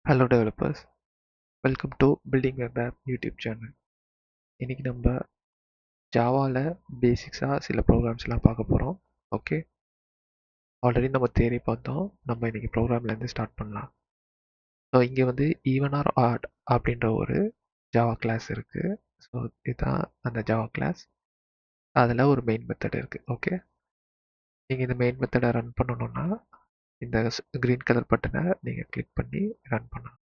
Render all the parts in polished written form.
Hello developers, welcome to Building Web App YouTube channel. இன்னைக்கு நம்ம ஜாவால பேசிக்ஸாக சில ப்ரோக்ராம்ஸ்லாம் பார்க்க போகிறோம். ஓகே, ஆல்ரெடி நம்ம தேரி பார்த்தோம். நம்ம இன்னைக்கு ப்ரோக்ராம்லேருந்து ஸ்டார்ட் பண்ணலாம். ஸோ இங்கே வந்து ஈவன் ஆர் ஆட் அப்படின்ற ஒரு ஜாவா கிளாஸ் இருக்குது. ஸோ இதுதான் அந்த ஜாவா கிளாஸ். அதில் ஒரு மெயின் மெத்தட் இருக்குது. ஓகே, நீங்கள் இந்த மெயின் மெத்தடை ரன் பண்ணணுன்னா இந்த க்ரீன் கலர் பட்டனை நீங்கள் கிளிக் பண்ணி ரன் பண்ணலாம்.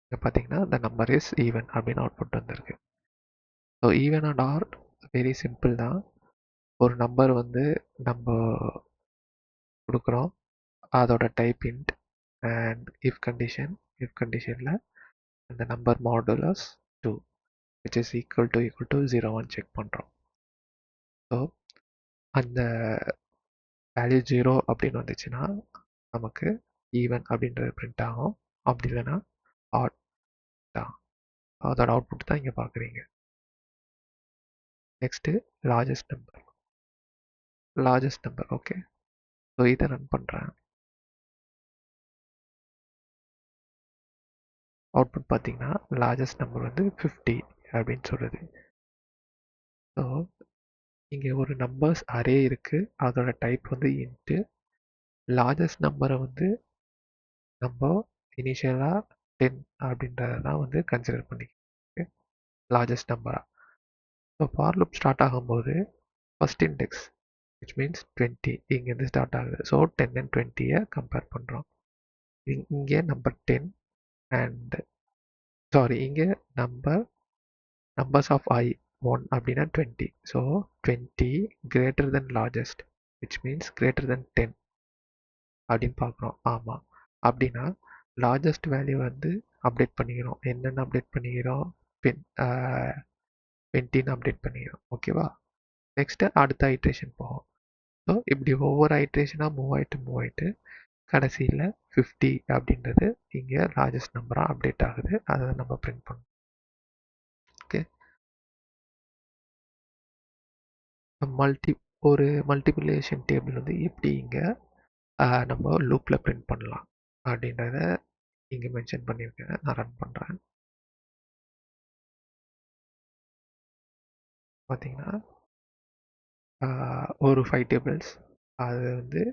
இங்கே பார்த்தீங்கன்னா the number is even அப்படின்னு அவுட்புட் வந்திருக்கு. So even and are very simple தான். ஒரு நம்பர் வந்து நம்ம கொடுக்குறோம், அதோட டைப் இன்ட் அண்ட் இஃப் கண்டிஷனில் அந்த number modulus 2 which is equal to 0 check பண்ணுறோம். ஸோ அந்த வேல்யூ 0 அப்படின்னு வந்துச்சுன்னா நமக்கு ஈவன் அப்படின்றது பிரிண்ட் ஆகும். அப்படி இல்லைன்னா ஆட் தான். அதோட அவுட்புட் தான் இங்கே பார்க்குறீங்க. Next largest number. Okay, so இதை ரன் பண்ணுறேன். அவுட்புட் பார்த்தீங்கன்னா லார்ஜஸ்ட் நம்பர் வந்து 50 அப்படின்னு சொல்லுது. ஸோ இங்கே ஒரு நம்பர்ஸ் அரே இருக்குது, அதோட டைப் வந்து இன்ட்டு. லார்ஜஸ்ட் நம்பரை வந்து நம்ம இனிஷியலாக 10 அப்படின்றத தான் வந்து கன்சிடர் பண்ணிக்க லார்ஜஸ்ட் நம்பராக. ஸோ ஃபார் லூப் ஸ்டார்ட் ஆகும்போது ஃபஸ்ட் இண்டெக்ஸ் விச் மீன்ஸ் 20 இங்கேருந்து ஸ்டார்ட் ஆகுது. ஸோ 10 அண்ட் 20 கம்பேர் பண்ணுறோம். இங்கே நம்பர் 10 அண்ட் இங்கே numbers of I 1 அப்படின்னா 20. So 20 greater than largest which means greater than 10 அப்படின்னு பார்க்குறோம். ஆமாம், அப்படின்னா லார்ஜஸ்ட் வேல்யூ வந்து அப்டேட் பண்ணிக்கிறோம். என்னென்ன அப்டேட் பண்ணிக்கிறோம்? 20 அப்டேட் பண்ணிக்கிறோம். ஓகேவா? நெக்ஸ்ட்டு அடுத்த ஐட்ரேஷன் போகும். ஸோ இப்படி ஒவ்வொரு ஐட்ரேஷனாக மூவ் ஆகிட்டு கடைசியில் 50 அப்படின்றது இங்கே லார்ஜஸ்ட் நம்பராக அப்டேட் ஆகுது. அதை நம்ம பிரிண்ட் பண்ணோம். ஓகே, ஒரு மல்டிப்ளிகேஷன் டேபிள் வந்து எப்படி இங்கே நம்ம லூப்பில் பிரிண்ட் பண்ணலாம் அப்படின்றத இங்கே மென்ஷன் பண்ணியிருக்கேன். நான் ரன் பண்ணுறேன். பார்த்தீங்கன்னா ஒரு 5 டேபிள்ஸ் அது வந்து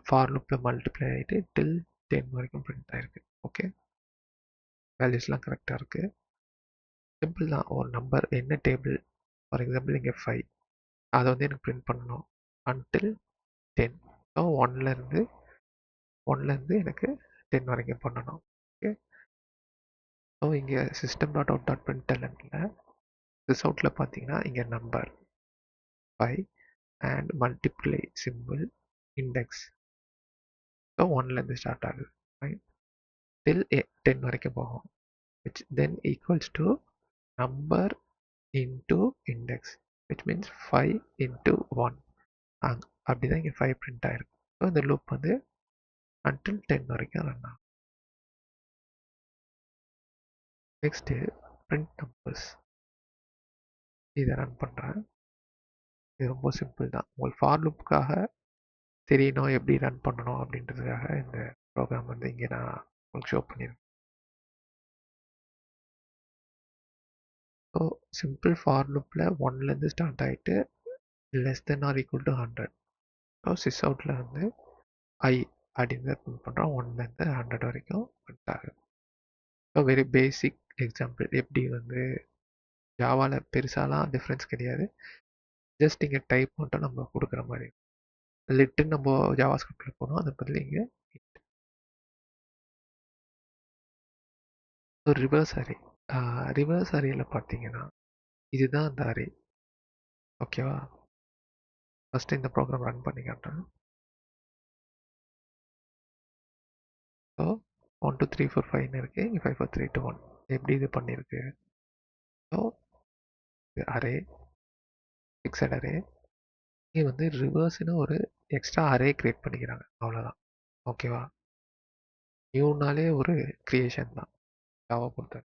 ஃபார் லூப்பில் மல்டிப்ளை ஆகிட்டு டில் 10 வரைக்கும் பிரிண்ட் ஆகிருக்கு. ஓகே, வேல்யூஸ்லாம் கரெக்டாக இருக்குது. சிம்பிள் தான். ஒரு நம்பர் என்ன டேபிள், ஃபார் எக்ஸாம்பிள் இங்கே 5, அதை வந்து எனக்கு பிரிண்ட் பண்ணணும் அன்டில் 10. ஸோ ஒன்லேருந்து எனக்கு 10 வரைக்கும் பண்ணணும். ஓகே, ஸோ இங்கே system.out.printlnல திஸ் அவுட்டில் பார்த்தீங்கன்னா இங்கே number 5 and multiply simple index. So ஒன்லேருந்து ஸ்டார்ட் ஆகுது. ஃபைன், டில் 10 வரைக்கும் போகும். which then equals to number into index which means 5 into 1. அப்படி தான் இங்கே 5 பிரிண்ட் ஆகிருக்கு. ஸோ இந்த லூப் வந்து until 10 வரைக்கும் ரன் ஆகும். Next print numbers. இதை ரன் பண்ணுறேன். இது ரொம்ப சிம்பிள் தான். உங்களுக்கு ஃபார் லூப்புக்காக தெரியணும் எப்படி ரன் பண்ணணும் அப்படின்றதுக்காக இந்த ப்ரோக்ராம் வந்து இங்கே நான் உங்களுக்கு ஷோ பண்ணியிருக்கேன். ஸோ சிம்பிள் ஃபார் லூப்பில் 1லேருந்து ஸ்டார்ட் ஆகிட்டு less than or equal to 100. So சிஸ் அவுட்டில் வந்து ஐ அப்படின்னு பிரிண்ட் பண்ணுறோம். 1லேருந்து 100 வரைக்கும் பிரிண்ட் ஆகுது. So very basic example. எப்படி வந்து ஜாவாவில் பெருசாலாம் டிஃப்ரென்ஸ் கிடையாது. ஜஸ்ட் இங்கே டைப் மட்டும் நம்ம கொடுக்குற மாதிரி. லிட்டுன்னு நம்ம ஜாவா ஸ்கிரிப்டில் போனோம், அது பதில் இங்கே ஒரு ரிவர்ஸ் அரே. ரிவர்ஸ் அரேயில் பார்த்தீங்கன்னா இதுதான் அந்த அரே. ஓகேவா? ஃபஸ்ட்டு இந்த ப்ரோக்ராம் ரன் பண்ணி காட்டுறேன். ஸோ 1 2 3 4 5ன்னு இருக்குது. இங்கே 5 4 3 2 1 எப்படி இது பண்ணியிருக்கு? So array fixed array. இங்கே வந்து ரிவர்ஸ்னு ஒரு எக்ஸ்ட்ரா அரே க்ரியேட் பண்ணிக்கிறாங்க, அவ்வளோதான். ஓகேவா? நியூனாலே ஒரு க்ரியேஷன் தான் ஜாவா பொறுத்த.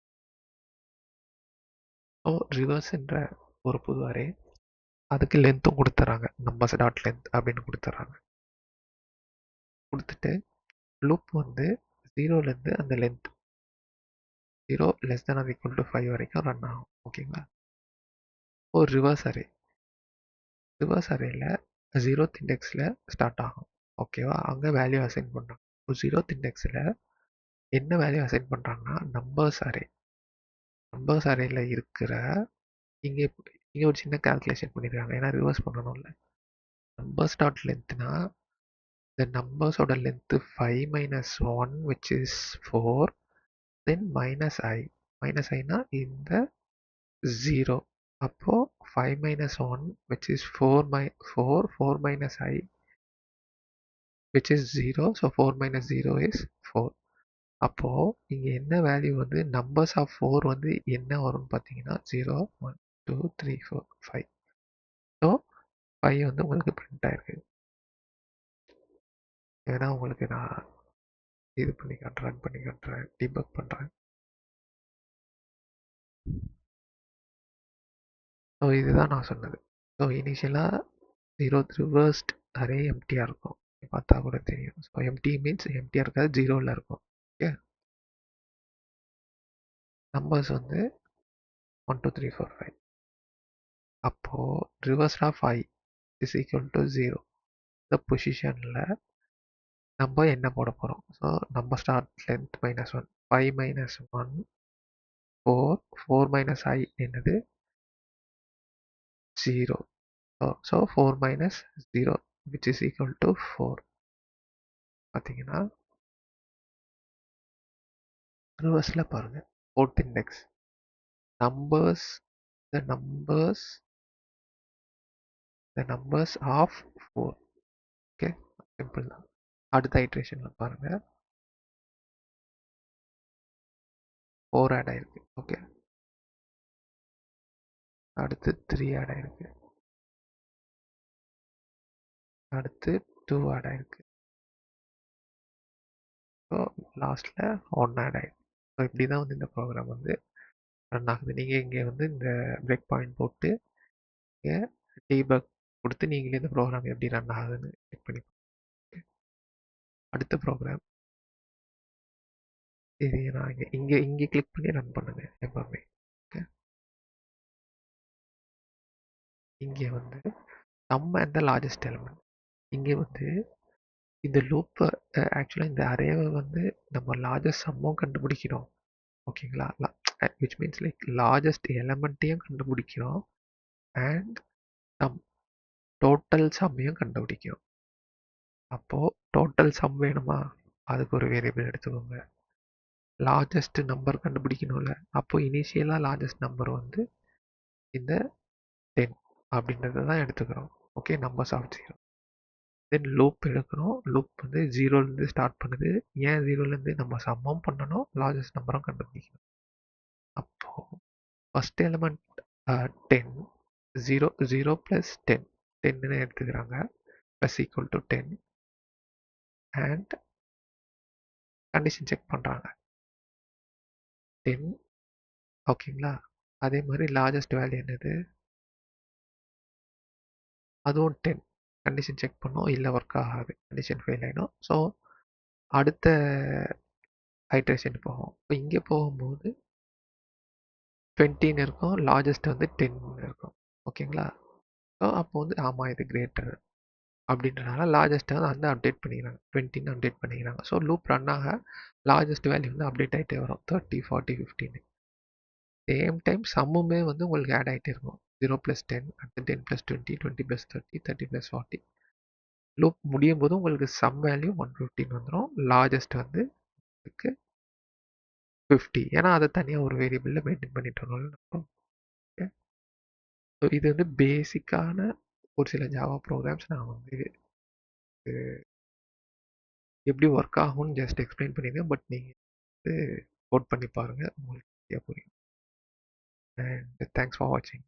ஸோ ரிவர்ஸ்ன்ற ஒரு புது அரே, அதுக்கு லென்த்தும் கொடுத்துட்றாங்க. நம்பர்ஸ் டாட் லென்த் அப்படின்னு கொடுத்துட்றாங்க. கொடுத்துட்டு லூப் வந்து 0லேருந்து அந்த length 0 less than or equal to 5 வரைக்கும் ரன் ஆகும். ஓகேங்களா? ஒரு ரிவர்ஸ் அரேல 0th இண்டெக்ஸில் ஸ்டார்ட் ஆகும். ஓகேவா? அங்கே வேல்யூ அசைன் பண்ணுறாங்க. இப்போ 0th இண்டெக்ஸில் என்ன வேல்யூ அசைன் பண்ணுறாங்கன்னா நம்பர்ஸ் அரேல இருக்கிற இங்கே இங்கே ஒரு சின்ன கால்குலேஷன் பண்ணியிருக்காங்க. ஏன்னா ரிவர்ஸ் பண்ணணும்ல. நம்பர்ஸ் டாட் லென்த்னா the நம்பர்ஸோட length 5 minus 1 which is 4 then minus I னா இந்த 0 அப்போ 5 minus 1 which is 4 minus I which is 0 so 4 minus 0 is 4 அப்போ இங்க என்ன வேல்யூ வந்து நம்பர்ஸ் ஆஃப் 4 வந்து என்ன வரும்னு பார்த்தீங்கன்னா 0 1 2 3 4 5 ஸோ 5 வந்து உங்களுக்கு பிரிண்ட் ஆயிருக்கு. ஏன்னா உங்களுக்கு நான் இது பண்ணி காட்டுறேன், ரன் பண்ணி காட்டுறேன், டீபக் பண்ணுறேன். ஸோ இதுதான் நான் சொன்னது. ஸோ இனிஷியலாக 0th ரிவர்ஸ்ட் அரே எம்டியாக இருக்கும். பார்த்தா கூட தெரியும். ஸோ எம்டி மீன்ஸ் எம்டியாக இருக்காது, 0வில் இருக்கும். ஓகே, நம்பர்ஸ் வந்து 1 2 3 4 5. அப்போது reversed of I is equal to 0. இந்த பொசிஷனில் நம்ம என்ன போட போகிறோம்? ஸோ நம்ம start length -1 5 minus 1 4 4 minus I என்னது 0. So 4 minus 0 which is equal to 4. பார்த்தீங்கன்னா ரிவர்ஸில் பாருங்கள். 4th index numbers the numbers of 4. Okay, simple தான். அடுத்த ஐட்ரேஷனில் பாருங்கள் 4 ஆட் ஆயிருக்கு. ஓகே, அடுத்து 3 ஆட் ஆயிருக்கு, அடுத்து 2 ஆட் ஆயிருக்கு, ஸோ லாஸ்ட்டில் 1 ஆட் ஆயிருக்கு. ஸோ இப்படி தான் வந்து இந்த ப்ரோக்ராம் வந்து ரன் ஆகுது. நீங்கள் இங்கே வந்து இந்த பிரேக் பாயிண்ட் போட்டு இங்கே டீபக் கொடுத்து நீங்களே இந்த ப்ரோக்ராம் எப்படி ரன் ஆகுதுன்னு செக் பண்ணி அடுத்த ப்ரோக்ராம் இது நான் இங்கே கிளிக் பண்ணி ரன் பண்ணுங்க எப்பவுமே. ஓகே, இங்கே வந்து நம்ம அந்த லார்ஜஸ்ட் எலிமெண்ட் இங்கே வந்து இந்த லூப்பை ஆக்சுவலாக இந்த அரேவை வந்து நம்ம லார்ஜஸ்ட் சம்மும் கண்டுபிடிக்கிறோம். ஓகேங்களா? விச் மீன்ஸ் லைக் லார்ஜஸ்ட் எலமெண்ட்டையும் கண்டுபிடிக்கிறோம் அண்ட் சம் டோட்டல் சம்மையும் கண்டுபிடிக்கிறோம். அப்போது டோட்டல் சம் வேணுமா? அதுக்கு ஒரு வேரியபிள் எடுத்துக்கோங்க. லார்ஜஸ்ட் நம்பர் கண்டுபிடிக்கணும்ல, அப்போது இனிஷியலாக லார்ஜஸ்ட் நம்பர் வந்து இந்த 10 அப்படின்றத தான் எடுத்துக்கிறோம். Okay, numbers of 0. Then loop எடுக்கிறோம். லூப் வந்து 0லேருந்து ஸ்டார்ட் பண்ணுது. ஏன் 0லேருந்து நம்ம சம்மம் பண்ணணும், லார்ஜஸ்ட் நம்பரும் கண்டுபிடிக்கணும். அப்போது ஃபஸ்ட் எலிமெண்ட் 10 0 ப்ளஸ் 10ன்னு எடுத்துக்கிறாங்க plus equal to 10 and condition check பண்ணுறாங்க 10. ஓகேங்களா? அதே மாதிரி லார்ஜஸ்ட் வேல்யூ என்னது, அதுவும் 10. கண்டிஷன் செக் பண்ணோம், இல்லை ஒர்க் ஆகாது, கண்டிஷன் ஃபெயில் ஆகிடும். ஸோ அடுத்த ஐட்ரேஷன் போகும். இப்போ இங்கே போகும்போது 20ன்னு இருக்கும், லார்ஜஸ்ட் வந்து 10 இருக்கும். ஓகேங்களா? ஸோ அப்போ வந்து ஆமாம் இது கிரேட்டர் அப்படின்றனால லார்ஜஸ்ட்டை வந்து அப்டேட் பண்ணிக்கிறாங்க, 20ன்னு அப்டேட் பண்ணிக்கிறாங்க. ஸோ லூப் ரன் ஆக லார்ஜஸ்ட் வேல்யூ வந்து அப்டேட் ஆகிட்டே வரும், 30 40 15. சேம் டைம் சம்முமே வந்து உங்களுக்கு ஆட் ஆகிட்டே இருக்கும், 0 + 10 அடுத்து 10 + 20 20 + 30 30 + 40. லூப் முடியும் போது உங்களுக்கு சம் வேல்யூ 115 வந்துடும். லார்ஜஸ்ட் வந்து 50, ஏன்னா அதை தனியாக ஒரு வேரியபிளில் மெயின்டைன் பண்ணிட்டு வரணும். ஓகே, ஸோ இது வந்து பேசிக்கான ஒரு சில ஜாவா ப்ரோக்ராம்ஸ் நான் வந்து எப்படி ஒர்க் ஆகும்னு ஜஸ்ட் எக்ஸ்பிளைன் பண்ணியிருக்கேன். பட் நீங்கள் வந்து கோட் பண்ணி பாருங்கள், உங்களுக்கு புரியும். அண்ட் தேங்க்ஸ் ஃபார் வாட்சிங்.